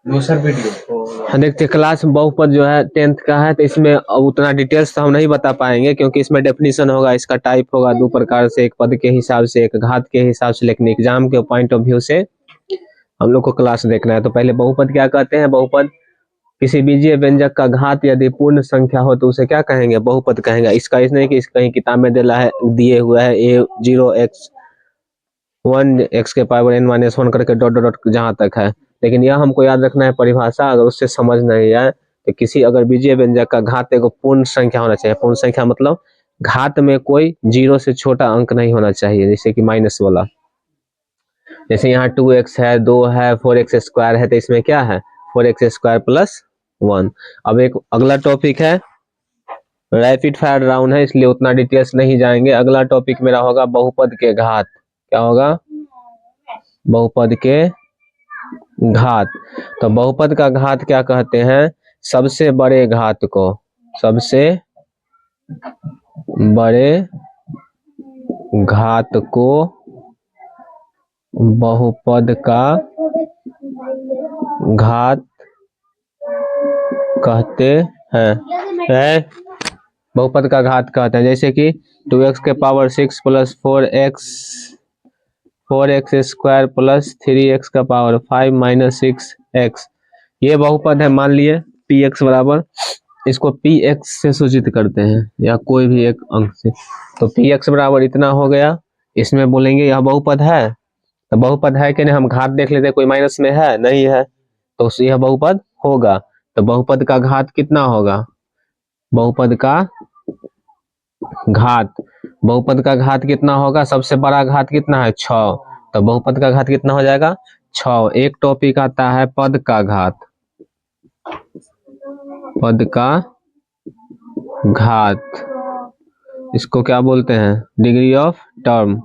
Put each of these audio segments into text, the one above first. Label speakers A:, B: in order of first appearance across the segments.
A: दूसरा वीडियो
B: देखते क्लास बहुपद जो है 10th का है, तो इसमें उतना डिटेल्स तो हम नहीं बता पाएंगे क्योंकि इसमें डेफिनेशन होगा, इसका टाइप होगा दो प्रकार से, एक पद के हिसाब से, एक घात के हिसाब से, लेकिन एग्जाम के पॉइंट ऑफ व्यू से हम लोग को क्लास देखना है। तो पहले बहुपद क्या कहते हैं? बहुपद किसी बीजीय व्यंजक का घात यदि पूर्ण संख्या हो तो उसे क्या कहेंगे? बहुपद कहेंगे। इसका इसने कि कहीं किताब में दिए हुआ है a0x1 x के पावर n-1 करके डॉट डॉट जहां तक है, लेकिन यह हमको याद रखना है परिभाषा, अगर उससे समझ नहीं आए तो किसी अगर बीजीय व्यंजक का घात एक पूर्ण संख्या होना चाहिए। पूर्ण संख्या मतलब घात में कोई 0 से छोटा अंक नहीं होना चाहिए, जैसे कि माइनस वाला। जैसे यहाँ 2x है, 2 है, 4x स्क्वायर है, तो इसमें क्या है? 4x square plus 1। अब एक अगला टॉपिक है, रैपिड फायर राउंड है इसलिए उतना डिटेल्स नहीं जाएंगे। अगला टॉपिक मेरा होगा बहुपद के घात। क्या होगा? बहुपद के घात। तो बहुपद का घात क्या कहते हैं? सबसे बड़े घात को, सबसे बड़े घात को बहुपद का घात कहते हैं। बहुपद का घात कहते हैं, जैसे कि 2x के power 6 plus 4x square plus 3x का पावर 5 माइनस 6x, ये बहुपद है। मान लिए px बराबर, इसको px से सूचित करते हैं या कोई भी एक अंक से, तो px बराबर इतना हो गया। इसमें बोलेंगे यह बहुपद है, तो बहुपद है कि नहीं, हम घात देख लेते हैं, कोई माइनस में है नहीं है, तो यह बहुपद होगा। तो बहुपद का घात कितना होगा? बहुपद का घात, बहुपद का घात कितना होगा? सबसे बड़ा घात कितना है? 6, तो बहुपद का घात कितना हो जाएगा? 6। एक टॉपिक आता है पद का घात, पद का घात, इसको क्या बोलते हैं? Degree of term.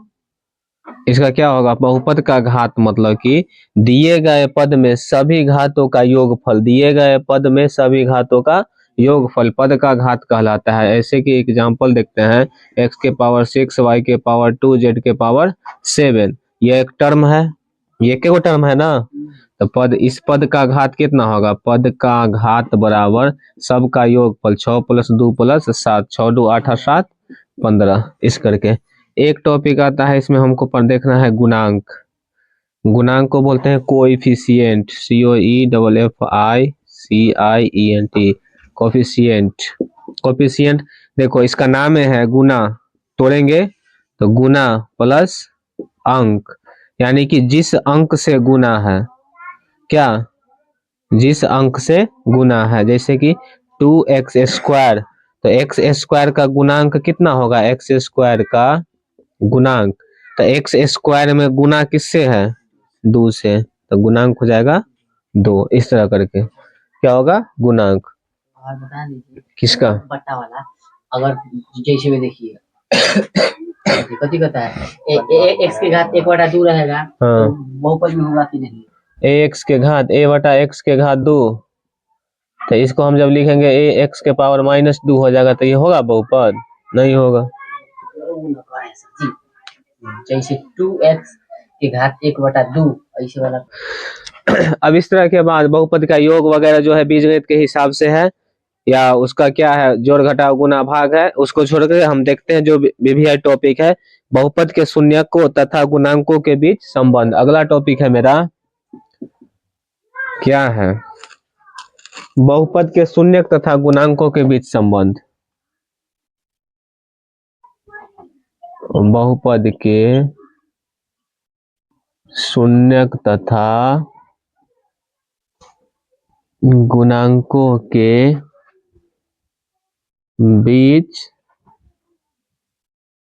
B: इसका क्या होगा? बहुपद का घात मतलब कि दिए गए पद में सभी घातों का योगफल, दिए गए पद में सभी घातों का योगफल पद का घात कहलाता है। ऐसे कि एग्जांपल देखते हैं, x के पावर 6, y के पावर 2, z के पावर 7, ये एक टर्म है, ये क्या टर्म है ना, तो पद, इस पद का घात कितना होगा? पद का घात बराबर सबका योगफल 6 + 2 + 7, 6 2 8 7 15, इस करके। एक टॉपिक आता है इसमें हमको पर देखना है गुणांक। गुणांक को बोलते हैं कोएफिशिएंट, COEFFICIENT, कोएफिशिएंट। कोएफिशिएंट देखो इसका नाम है गुना, तोड़ेंगे तो गुना प्लस अंक, यानी कि जिस अंक से गुना है, क्या? जिस अंक से गुना है। जैसे कि 2x स्क्वायर, तो x स्क्वायर का गुणांक कितना होगा? x स्क्वायर का गुणांक, तो x स्क्वायर में गुना किससे है? 2 से, तो गुणांक हो जाएगा 2। इस तरह करके क्या होगा? गुणांक।
A: और बता दीजिए
B: किसका?
A: बट्टा वाला, अगर जैसे में देखिए कथी कहता है x के घात 1/2 रहेगा,
B: हाँ,
A: तो बहुपद में होगा कि नहीं?
B: ax के घात a/x के घात 2, तो इसको हम जब लिखेंगे ax के पावर -2 हो जाएगा, तो ये होगा बहुपद? नहीं होगा।
A: जैसे 2x के घात 1/2 ऐसे वाला।
B: अब इस तरह के बाद बहुपद का योग वगैरह जो है बीजगणित के हिसाब से है, या उसका क्या है, जोड़ घटाव गुना भाग है, उसको छोड़कर हम देखते हैं जो वीवीआई टॉपिक है, बहुपद के शून्यकों तथा गुणांकों के बीच संबंध। अगला टॉपिक है मेरा, क्या है? बहुपद के शून्यक तथा गुणांकों के बीच संबंध। बहुपद के शून्यक तथा गुणांकों के बीच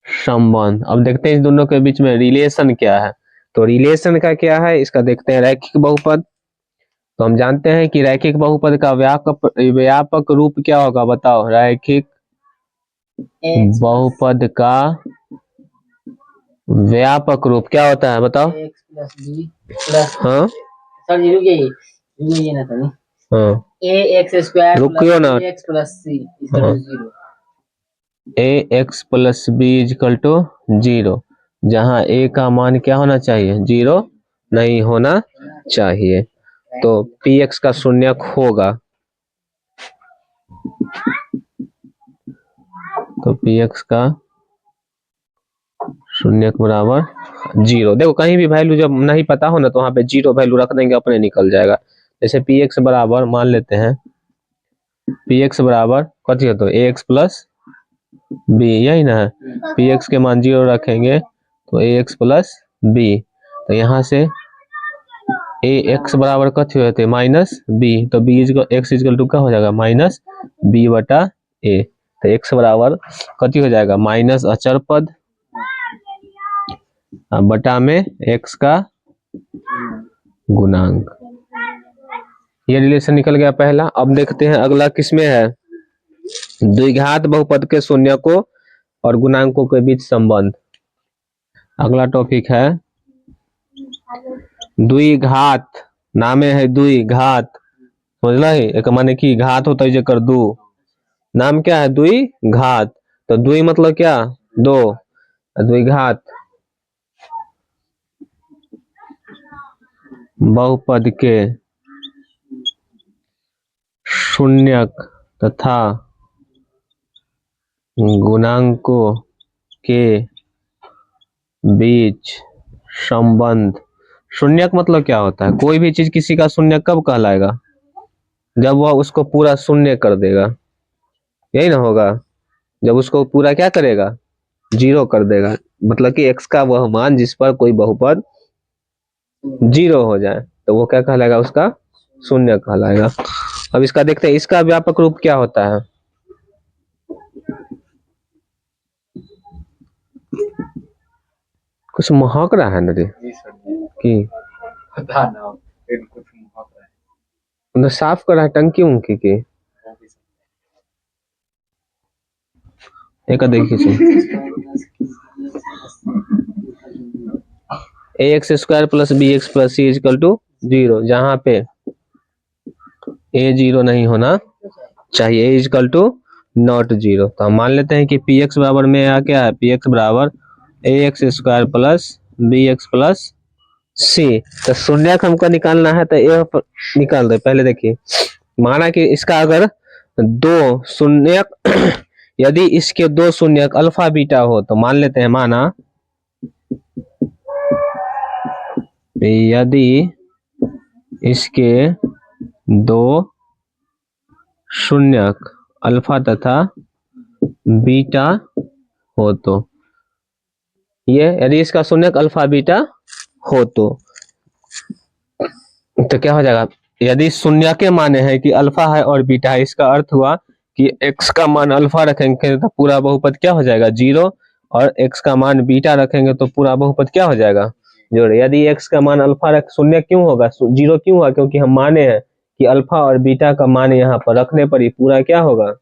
B: संबंध। अब देखते हैं इस दोनों के बीच में रिलेशन क्या है। तो रिलेशन का क्या है, इसका देखते हैं। रैखिक बहुपद, तो हम जानते हैं कि रैखिक बहुपद का व्यापक रूप क्या होगा? बताओ, रैखिक बहुपद का व्यापक रूप क्या होता है? बताओ।
A: x + b प्लस,
B: हाँ
A: सर जी रुकिए ना तनी,
B: हाँ,
A: ax²
B: रुकियो ना।
A: + x + c = 0।
B: ax + b = 0, जहां a का मान क्या होना चाहिए? 0 नहीं होना चाहिए। तो पी एक्स का शून्यक होगा, तो पी एक्स का शून्यक बराबर 0। देखो कहीं भी वैल्यू जब नहीं पता हो ना तो वहां पे 0 वैल्यू रख देंगे, अपने निकल जाएगा। जैसे पी एक्स बराबर मान लेते हैं, पी एक्स बराबर कथी होता है, ए एक्स प्लस बी, यही ना है। पी एक्स के मान 0 रखेंगे तो ए एक्स प्लस बी, तो यहाँ से ए एक्स बराबर कथी होते हैं, माइनस बी, तो बी एक्स इजकल टू क्या हो जाएगा, माइनस बी बटा ए। तो एक्स बराबर कथी हो जाएगा, माइनस अचर पद बटा में एक्स का गुणांक। ये रिलेशन निकल गया पहला। अब देखते हैं अगला किसमें है, द्विघात बहुपद के शून्यकों और गुणांकों के बीच संबंध। अगला टॉपिक है द्विघात, नामे है द्विघात, समझला ही, एक माने की घात होता है जेकर दो, नाम क्या है द्विघात। तो द्वि मतलब क्या, दो, द्विघात बहुपद के शून्यक तथा गुणांकों के बीच संबंध। शून्यक मतलब क्या होता है, कोई भी चीज किसी का शून्यक कब कहलाएगा, जब वह उसको पूरा शून्य कर देगा, यही ना होगा, जब उसको पूरा क्या करेगा, 0 कर देगा, मतलब कि x का वह मान जिस पर कोई बहुपद 0 हो जाए तो वो क्या कहलाएगा, उसका शून्य कहलाएगा। अब इसका देखते हैं, इसका व्यापक रूप क्या होता है। कुछ महक रहा है ना रे कि
C: पता ना, फिर कुछ महक रहा है,
B: मतलब साफ कर रहा है टंकी उनकी की, एक देखिए A X square plus B X plus C equal to 0, जहां पे ए 0 नहीं होना चाहिए, ए इजकल टू नॉट 0। तो हम मान लेते हैं कि पी एक्स बराबर में यहाँ क्या है, पी एक्स बराबर A X square plus B X plus C. तो शून्यक हमको निकालना है तो ए निकाल दे। पहले देखिए, माना कि इसका अगर दो शून्यक यदि इसके दो शून्यक अल्फा बीटा हो तो मान लेते हैं, माना यदि इसके दो शून्यक अल्फा तथा बीटा हो, तो ये यदि इसका शून्यक अल्फा बीटा हो तो क्या हो जाएगा, यदि शून्य के माने हैं कि अल्फा है और बीटा है, इसका अर्थ हुआ कि x का मान अल्फा रखेंगे तो पूरा बहुपद क्या हो जाएगा 0, और x का मान बीटा रखेंगे तो पूरा बहुपद क्या हो जाएगा जोड़े। यदि x का मान अल्फा रख, शून्य क्यों होगा, 0 क्यों हुआ, क्योंकि हम माने हैं कि अल्फा और बीटा का मान यहाँ पर रखने पर ही पूरा क्या होगा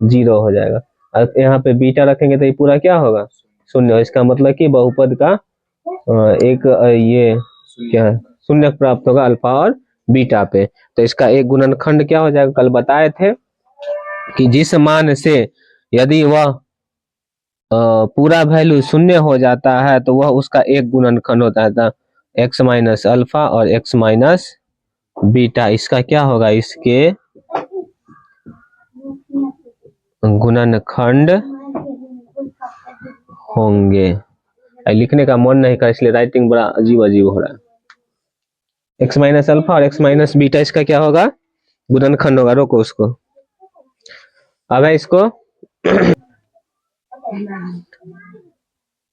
B: 0 हो जाएगा, और यहाँ पे बीटा रखेंगे तो ये पूरा क्या होगा शून्य। इसका मतलब कि बहुपद का एक ये क्या है शून्य प्राप्त होगा अल्फा और बीटा पे। तो इसका एक गुणनखंड क्या हो जाएगा, कल बताए थे कि जिस मान से यदि वह पूरा वैल्यू शून्य हो जाता है तो वह उसका एक गुणनखंड होता है, था एक्स माइनस अल्फा और एक्स माइनस बीटा। इसका क्या होगा, इसके गुणनखंड होंगे। लिखने का मन नहीं कर, इसलिए राइटिंग बड़ा अजीब अजीब हो रहा है। एक्स माइनस अल्फा और एक्स माइनस बीटा, इसका क्या होगा गुणनखंड होगा। रोको उसको, अब है इसको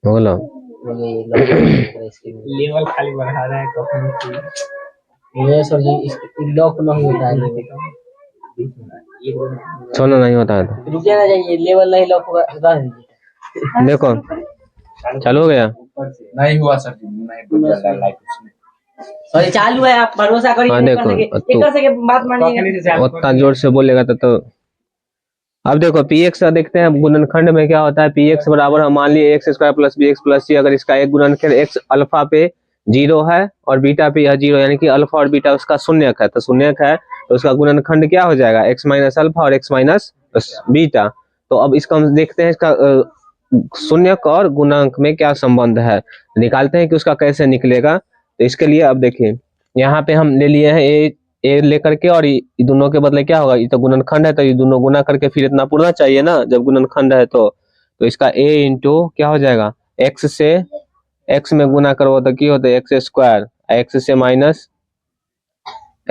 B: बोलो
C: लेवल खाली बढ़ा रहा है कभी
A: ये सर जी लॉक नहीं होता है,
B: छोड़ना नहीं होता है तो
A: रुकिए ना जाइए, लेवल नहीं लॉक होगा, रह दीजिए।
B: देखो चालू हो गया,
C: नहीं हुआ सर जी, नहीं बदल रहा लाइट उसमें।
A: सॉरी चालू है, आप भरोसा करिए।
B: हाँ, देखो,
A: एक कर सके बात मानिएगा।
B: उतना जोर से बोलेगा तो अब देखो पी एक्स देखते हैं गुणनखंड में क्या होता है। पी एक्स बराबर हम मान लिए X square plus B X plus C, अगर इसका एक गुणनखंड एक्स अल्फा पे 0 है और बीटा पे यह 0, यानी कि अल्फा और बीटा उसका शून्यक है, तो शून्यक है तो उसका गुणनखंड क्या हो जाएगा एक्स माइनस अल्फा और एक्स माइनस बीटा। तो अब इसका हम देखते हैं इसका शून्यक और गुणांक में क्या संबंध है, निकालते हैं कि उसका कैसे निकलेगा। तो इसके लिए अब देखिए यहाँ पे हम ले लिए हैं ए लेकर के, और ये दोनों के बदले क्या होगा, ये तो गुणनखंड है तो ये दोनों गुना करके फिर इतना पूर्णा चाहिए ना, जब गुणनखंड है तो इसका a इंटू क्या हो जाएगा, x से x में गुना करो तो क्या होता है एक्स स्क्वायर, x से माइनस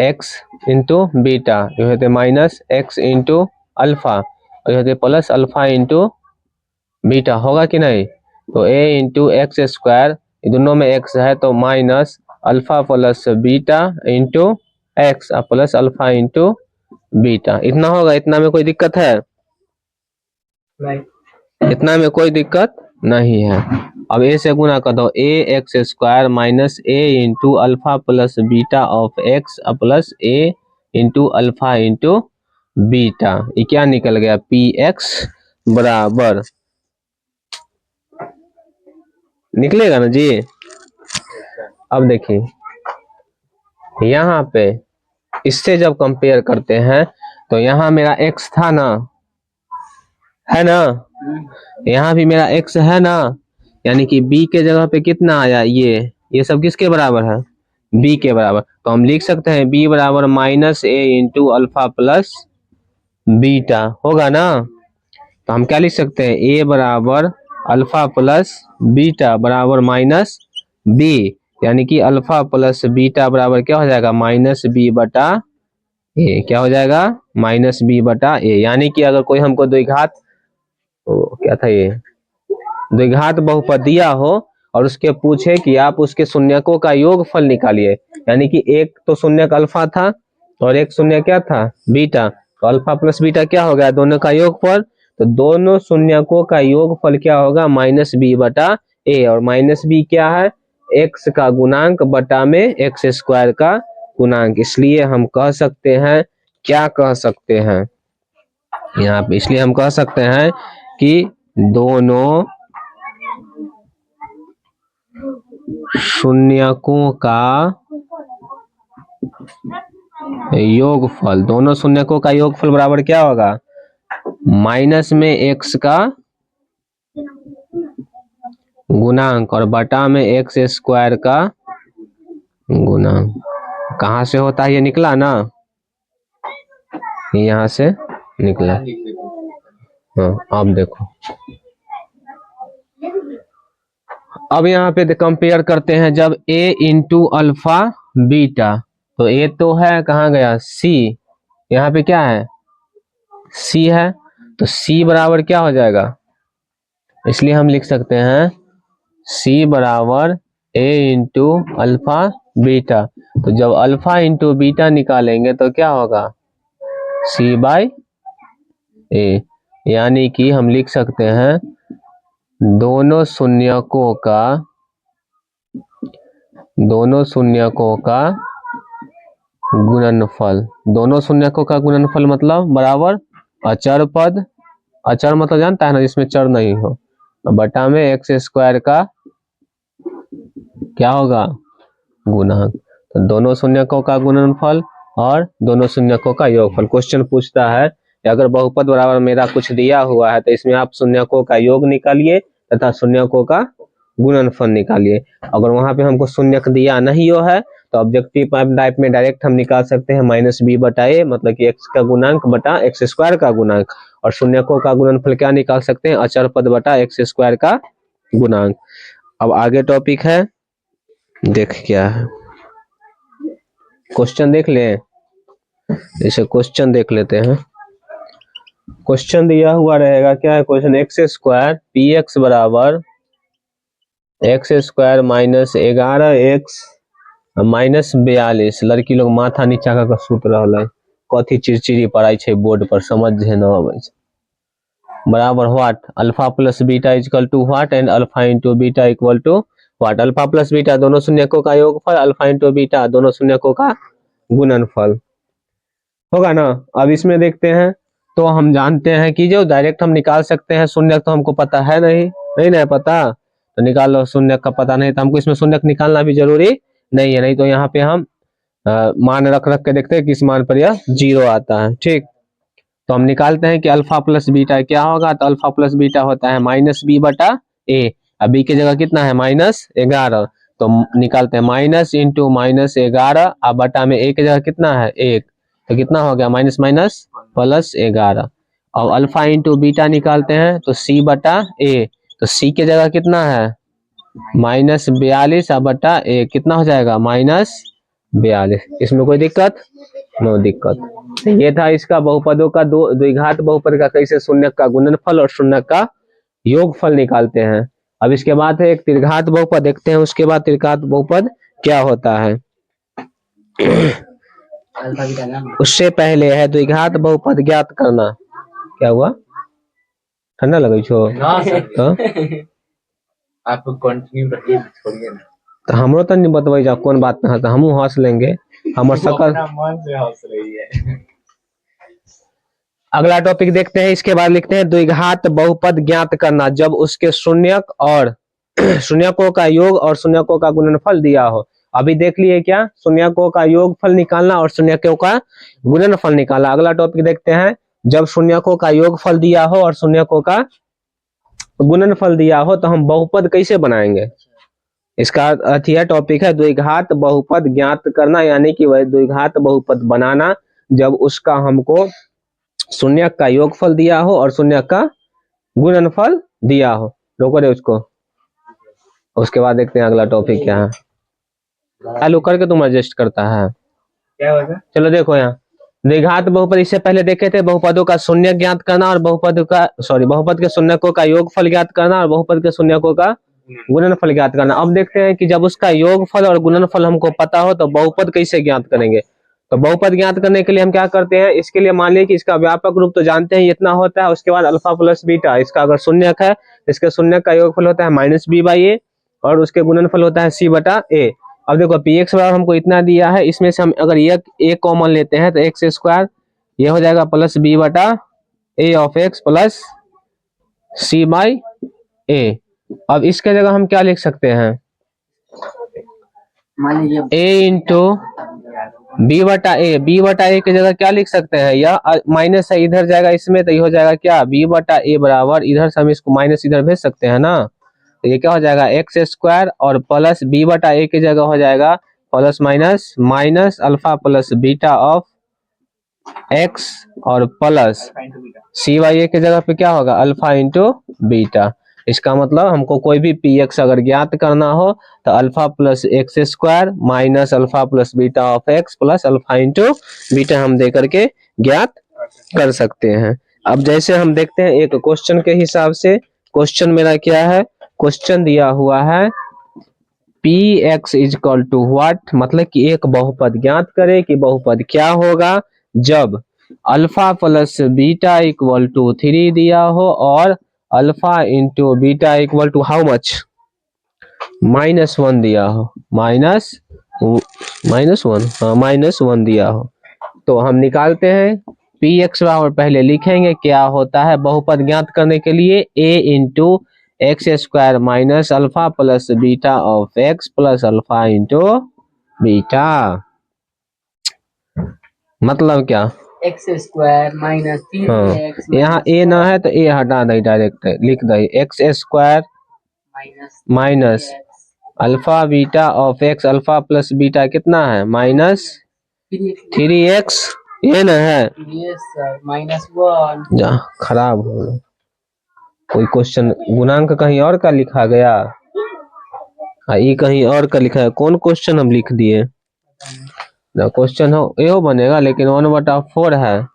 B: x इंटू बीटा, ये होते माइनस x इंटू अल्फा, और ये होते प्लस अल्फा इंटू बीटा, होगा कि नहीं। तो a इंटू एक्स स्क्वायर, दोनों में x है तो minus alpha plus beta into x plus alpha into beta, इतना होगा। इतना में कोई दिक्कत है?
A: नहीं।
B: इतना में कोई दिक्कत नहीं है। अब a से गुना कर दो, a x square minus a into alpha plus beta of x plus a into alpha into beta, ये क्या निकल गया, px बराबर, निकलेगा ना जी। अब देखिए यहाँ पे इससे जब कंपेयर करते हैं तो यहाँ मेरा x था ना, है ना, यहाँ भी मेरा x है ना, यानी कि b के जगह पे कितना आया, ये सब किसके बराबर है, b के बराबर। तो हम लिख सकते हैं b बराबर minus a into alpha plus beta, होगा ना। तो हम क्या लिख सकते हैं, a बराबर अल्फा प्लस बीटा बराबर माइनस b, यानी कि अल्फा प्लस बीटा बराबर क्या हो जाएगा, माइनस b बटा a, क्या हो जाएगा, माइनस b बटा a। यानी कि अगर कोई हमको द्विघात, क्या था ये, द्विघात बहुपद दिया हो और उसके पूछे कि आप उसके शून्यकों का योगफल निकालिए, यानी कि एक तो शून्यक अल्फा था और एक शून्य क्या था, बीटा, तो अल्फा प्लस बीटा क्या हो गया, दोनों का योगफल, तो दोनों शून्यकों का योगफल क्या होगा, माइनस बी बटा ए, और माइनस बी क्या है, एक्स का गुणांक बटा में एक्स स्क्वायर का गुणांक, इसलिए हम कह सकते हैं, क्या कह सकते हैं यहाँ पे, इसलिए हम कह सकते हैं कि दोनों शून्यकों का योगफल, दोनों शून्यकों का योगफल बराबर क्या होगा, माइनस में एक्स का गुणांक और बटा में एक्स स्क्वायर का गुणांक। कहाँ से होता है, ये निकला ना, यहाँ से निकला। हाँ अब देखो, अब यहाँ पे कंपेयर करते हैं, जब a इंटू अल्फा बीटा, तो a तो है, कहाँ गया c, यहाँ पे क्या है c है, तो c बराबर क्या हो जाएगा, इसलिए हम लिख सकते हैं c बराबर a इंटू अल्फा बीटा। तो जब अल्फा इंटू बीटा निकालेंगे तो क्या होगा, c बाई a, यानी कि हम लिख सकते हैं दोनों शून्यकों का गुणनफल, दोनों शून्यकों का गुणनफल मतलब बराबर अचर पद, अचर मतलब जानता है ना, जिसमें चर नहीं हो, बटा में एक्स स्क्वायर का क्या होगा, गुणांक। तो दोनों शून्यकों का गुणनफल और दोनों शून्यकों का योगफल। क्वेश्चन पूछता है कि अगर बहुपद बराबर मेरा कुछ दिया हुआ है तो इसमें आप शून्यकों का योग निकालिए तथा शून्यकों का गुणनफल निकालिए। अगर वहां पे हमको शून्यक दिया नहीं हो है तो ऑब्जेक्टिव टाइप में डायरेक्ट हम निकाल सकते हैं माइनस बी बटा ए, मतलब कि एक्स का गुणांक बटा एक्स स्क्वायर का गुणांक, और शून्यकों का गुणनफल क्या निकाल सकते हैं, अचर पद बटा एक्स स्क्वायर का गुणांक। अब आगे टॉपिक है, देख क्या है, क्वेश्चन देख ले, जैसे क्वेश्चन देख लेते हैं। क्वेश्चन दिया हुआ रहेगा, क्या है question, X square P X बराबर X square minus 11x minus 42, लड़की लोग माथा नीचा कर सुत रहल है, कथी चिड़चिड़ी पड़ाई छे बोर्ड पर, समझ न आवे छै, बराबर what, alpha plus beta equal to what, and alpha into beta equal to what, alpha plus beta दोनों शून्यकों का योगफल, अल्फा इंटू बीटा दोनों शून्यकों का गुणनफल, होगा ना। अब इसमें देखते हैं, तो हम जानते हैं कि जो डायरेक्ट हम निकाल सकते हैं, शून्यक तो हमको पता है नहीं ना पता, तो निकाल लो, शून्यक का पता नहीं तो हमको इसमें शून्यक निकालना भी जरूरी नहीं है, नहीं तो यहाँ पे हम मान रख के देखते हैं किस मान पर यह 0 आता है, ठीक। तो हम निकालते हैं कि अल्फा प्लस बीटा क्या होगा, तो अल्फा प्लस बीटा होता है माइनस बी बटा ए, अब बी की जगह कितना है माइनस 11, तो निकालते हैं माइनस इंटू माइनस 11 अब बटा में ए की जगह कितना है 1, तो कितना हो गया माइनस माइनस प्लस 11। और अल्फा इंटू बीटा निकालते हैं तो सी बटा ए, तो सी की जगह कितना है माइनस 42 अब बटा ए, कितना हो जाएगा माइनस 42। इसमें कोई दिक्कत नो दिक्कत। ये था इसका बहुपदों का द्विघात बहुपद का कैसे शून्य का गुणनफल और शून्य का योगफल निकालते हैं। अब इसके बाद है एक त्रिघात बहुपद, देखते हैं उसके बाद त्रिघात बहुपद क्या होता है।
A: अल्फा बीटा ना
B: उससे पहले है द्विघात बहुपद ज्ञात करना। क्या हुआ ठंडा लगे छो
C: ना सर
B: तो
C: आप कंटिन्यू रखिए, छोड़िए ना।
B: तो हमरो तो नहीं बतबै जा कौन बात में है, तो हमहू हंस लेंगे हमर
C: वो
B: सकल।
C: अपना मन से हंस रही है।
B: अगला टॉपिक देखते हैं, इसके बाद लिखते हैं द्विघात बहुपद ज्ञात करना जब उसके शून्यक और शून्यकों का योग और शून्यकों का गुणनफल दिया हो। अभी देख लिए क्या शून्यकों का योगफल निकालना और शून्यकों का गुणनफल निकालना। अगला टॉपिक देखते हैं जब शून्यकों का योगफल दिया हो और शून्यकों का गुणनफल दिया हो तो हम बहुपद कैसे बनाएंगे। इसका अथिया टॉपिक है द्विघात बहुपद ज्ञात करना, यानी कि वह द्विघात बहुपद बनाना जब उसका हमको शून्यक का योगफल दिया हो और शून्यक का गुणनफल दिया हो। रोको रे उसको, उसके बाद देखते हैं अगला टॉपिक क्या है। चालू करके तुम एडजस्ट करता है।
C: क्या होगा?
B: चलो देखो यहाँ द्विघात बहुपद इससे पहले देखे थे बहुपदों का शून्य ज्ञात करना और बहुपद के शून्यकों का योगफल ज्ञात करना और बहुपद के शून्यकों का गुणनफल ज्ञात करना। अब देखते हैं कि जब उसका योगफल और गुणनफल हमको पता हो तो बहुपद कैसे ज्ञात करेंगे। तो बहुपद ज्ञात करने के लिए हम क्या करते हैं, इसके लिए मान लीजिए कि इसका व्यापक रूप तो जानते हैं इतना होता है, उसके बाद अल्फा प्लस बीटा, इसका अगर शून्यक है इसके शून्यक का योगफल होता है माइनस बी बाई ए और उसके गुणनफल होता है सी बटा ए। अब देखो पी एक्स बराबर हमको इतना दिया है, इसमें से हम अगर एक कॉमन लेते हैं तो एक्स स्क्वायर ये हो जाएगा प्लस बी बटा A of X plus C by A. अब इसके जगह हम क्या लिख सकते हैं
A: मान लीजिए
B: ए इंटू बी बटा ए, बी बटा ए की जगह क्या लिख सकते हैं, या माइनस है इधर जाएगा इसमें तो ये हो जाएगा क्या बी बटा ए बराबर, इधर से हम इसको माइनस इधर भेज सकते हैं ना, तो ये क्या हो जाएगा एक्स स्क्वायर और प्लस बी बटा ए की जगह हो जाएगा plus minus minus alpha plus beta of x और प्लस सी वाई ए की जगह पे क्या होगा अल्फा इंटू बीटा। इसका मतलब हमको कोई भी पी एक्स अगर ज्ञात करना हो तो alpha plus x square minus alpha plus beta of X plus alpha into beta हम दे करके ज्ञात कर सकते हैं। अब जैसे हम देखते हैं एक क्वेश्चन के हिसाब से, क्वेश्चन मेरा क्या है, क्वेश्चन दिया हुआ है P x is equal to what, मतलब कि एक बहुपद ज्ञात करे कि बहुपद क्या होगा जब alpha plus beta equal to 3 दिया हो और alpha into beta equal to how much -1 दिया हो, -1 दिया हो। तो हम निकालते हैं पी एक्स बराबर, पहले लिखेंगे क्या होता है बहुपद ज्ञात करने के लिए a into x square minus alpha plus beta of X plus alpha into beta. मतलब क्या
A: एक्स स्क्वायर माइनस 3x
B: यहाँ ए ना है तो ए हटा दे, डायरेक्ट लिख दे X square minus alpha beta of X, alpha plus beta कितना है माइनस 3x, ये ना है
A: -1
B: जा खराब हो गया। कोई क्वेश्चन गुणांक कहीं और का लिखा गया, ये कहीं और का लिखा है, कौन क्वेश्चन हम लिख दिए। क्वेश्चन हो यो बनेगा लेकिन 1/4 है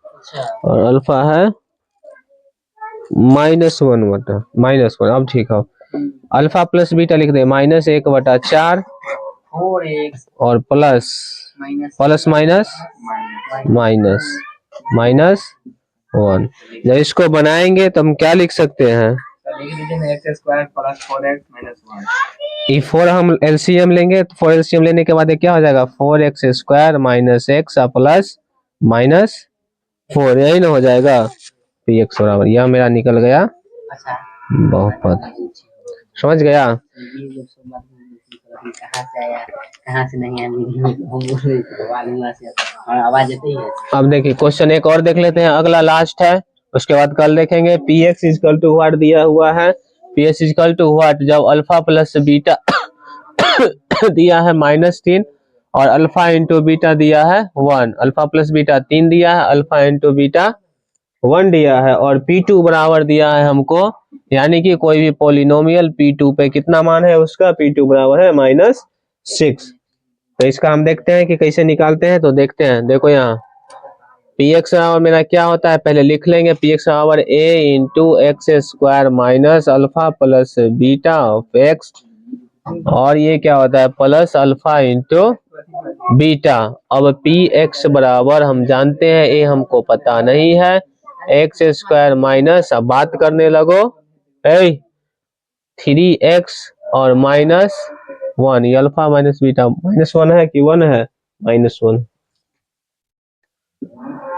B: और अल्फा है -1/-1। अब ठीक है अल्फा प्लस बीटा लिख दे -1/4
A: 4x
B: और प्लस माइनस -1। जब इसको बनाएंगे तो हम क्या लिख सकते हैं,
C: लिख दीजिए x square plus 4x minus 1।
B: ये 4 हम एलसीएम लेंगे तो 4 एलसीएम लेने के बाद ये क्या हो जाएगा 4x square minus x plus -4, यही ना हो जाएगा पी एक्स बराबर, यह मेरा निकल गया
A: अच्छा
B: बहुपद। समझ गया।
A: ये लोग सब बात कहाँ से आया कहाँ से नहीं आया, हम आवाज आती है।
B: अब देखिए क्वेश्चन एक और देख लेते हैं, अगला लास्ट है, उसके बाद कल देखेंगे। P x is equal to what दिया हुआ है, P x is equal to what जब अल्फा प्लस बीटा दिया है -3 और अल्फा इंटू बीटा दिया है 1, अल्फा प्लस बीटा 3 दिया है, अल्फा इंटू बीटा 1 दिया है और P2 बराबर दिया है हमको, यानी कि कोई भी पॉलिनोमियल P2 पे कितना मान है उसका, P2 बराबर है -6। तो इसका हम देखते हैं कि कैसे निकालते हैं, तो देखते हैं। देखो यहाँ Px बराबर मेरा क्या होता है, पहले लिख लेंगे। Px बराबर a into x square minus alpha plus beta of x, और ये क्या होता है प्लस अल्फा इंटू बीटा। अब Px बराबर हम जानते हैं, a हमको पता नहीं है, एक्स स्क्वायर माइनस, अब बात करने लगो 3x और -1, ये अल्फा माइनस बीटा -1 है कि 1 है, -1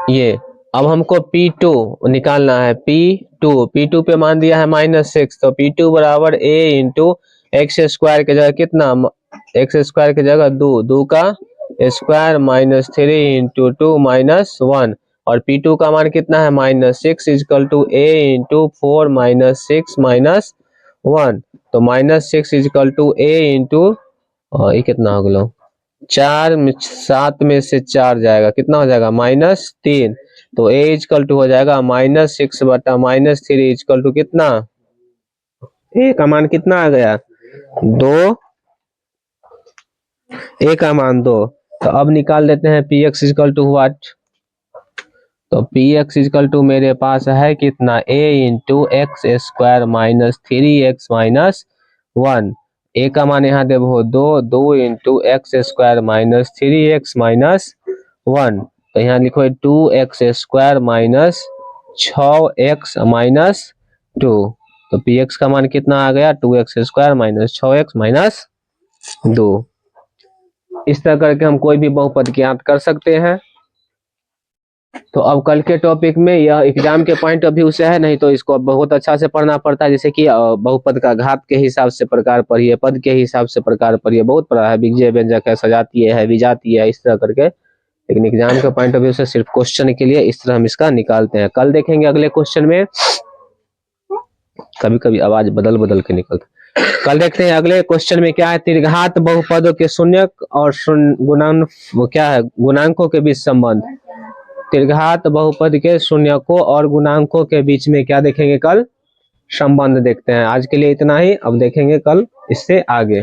B: ये। अब हमको P2 निकालना है, P2 पे मान दिया है -6, तो P2 बराबर a इंटू एक्स स्क्वायर की जगह कितना, एक्स स्क्वायर की जगह 2 का स्क्वायर -3 इंटू 2 -1, और P2 का मान कितना है -6 इजकल टू a इंटू 4 -6 -1, तो -6 इजकल टू a इंटू, ये कितना हो गया, 7 में से 4 जाएगा, कितना हो जाएगा -3, तो a इजकल टू हो जाएगा -6 बटा -3 इजकल टू कितना, a का मान कितना आ गया 2, a का मान 2। तो अब निकाल लेते हैं Px इजकल टू व्हाट, तो Px इजकल टू मेरे पास है कितना, a into x square -3x -1, a का मान यहाँ देखो 2 इंटू एक्स स्क्वायर -3x -1, तो यहाँ लिखो 2x स्क्वायर -6x -2, तो Px का मान कितना आ गया 2x स्क्वायर -6x -2। इस तरह करके हम कोई भी बहुपद ज्ञात कर सकते हैं। तो अब कल के टॉपिक में यह एग्जाम के पॉइंट ऑफ व्यू से है, नहीं तो इसको बहुत अच्छा से पढ़ना पड़ता है, जैसे कि बहुपद का घात के हिसाब से प्रकार पढ़िए, पद के हिसाब से प्रकार पढ़िए, बहुत पढ़ा है, विजय व्यंजक है, सजातीय है, विजातीय है, इस तरह करके। लेकिन एग्जाम के पॉइंट ऑफ व्यू से सिर्फ क्वेश्चन के लिए इस तरह हम इसका निकालते हैं। कल देखेंगे अगले क्वेश्चन में, कभी कभी आवाज बदल के निकलता। कल देखते हैं अगले क्वेश्चन में क्या है, त्रिघात बहुपदों के शून्यक और गुणांक, वो क्या है, गुणांकों के बीच संबंध। त्रिघात बहुपद के शून्यकों और गुणांकों के बीच में क्या देखेंगे कल, संबंध देखते हैं। आज के लिए इतना ही, अब देखेंगे कल इससे आगे।